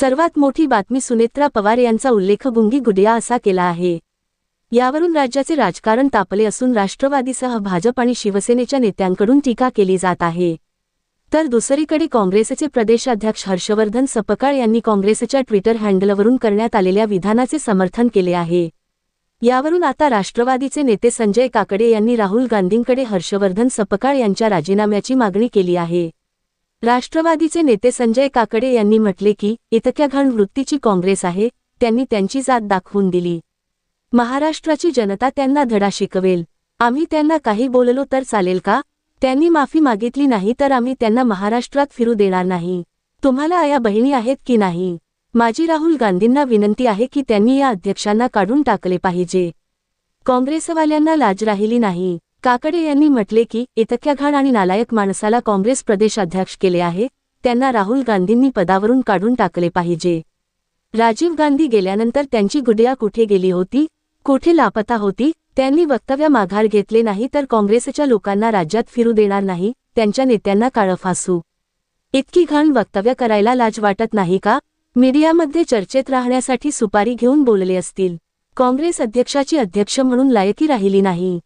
सर्वात मोठी बातमी सुनेत्रा पवार यांचा उल्लेख गुंगी गुडिया असा केला आहे। यावरून राज्याचे राजकारण तापले असून राष्ट्रवादीसह भाजप आणि शिवसेनेच्या नेत्यांकडून टीका केली जात आहे। तर दुसरीकडे काँग्रेसचे प्रदेशाध्यक्ष हर्षवर्धन सपकाळ यांनी काँग्रेसच्या ट्विटर हँडलवरून करण्यात आलेल्या विधानाचे समर्थन केले आहे। यावरून आता राष्ट्रवादीचे नेते संजय काकडे यांनी राहुल गांधींकडे हर्षवर्धन सपकाळ यांच्या राजीनाम्याची मागणी केली आहे। राष्ट्रवादीचे नेते संजय काकडे यांनी म्हटले की इतक्या घाण वृत्तीची काँग्रेस आहे, त्यांनी त्यांची जात दाखवून दिली। महाराष्ट्राची जनता त्यांना धडा शिकवेल। आम्ही त्यांना काही बोललो तर चालेल का? त्यांनी माफी मागितली नाही तर आम्ही त्यांना महाराष्ट्रात फिरू देणार नाही। तुम्हाला आया बहिणी आहेत की नाही? माझी राहुल गांधींना विनंती आहे की त्यांनी या अध्यक्षांना काढून टाकले पाहिजे। काँग्रेसवाल्यांना लाज राहिली नाही। काकडे यांनी म्हटले की इतक्या घाण आणि नालायक माणसाला काँग्रेस प्रदेशाध्यक्ष केले आहे, त्यांना राहुल गांधींनी पदावरून काढून टाकले पाहिजे। राजीव गांधी गेल्यानंतर त्यांची गुडिया कुठे गेली होती, कुठे लापता होती? त्यांनी वक्तव्य माघार घेतले नाही तर काँग्रेसच्या लोकांना राज्यात फिरू देणार नाही, त्यांच्या नेत्यांना काळं फासू। इतकी घाण वक्तव्य करायला लाज वाटत नाही का? मीडियामध्ये चर्चेत राहण्यासाठी सुपारी घेऊन बोलले असतील। काँग्रेस अध्यक्षाची अध्यक्ष म्हणून लायकी राहिली नाही।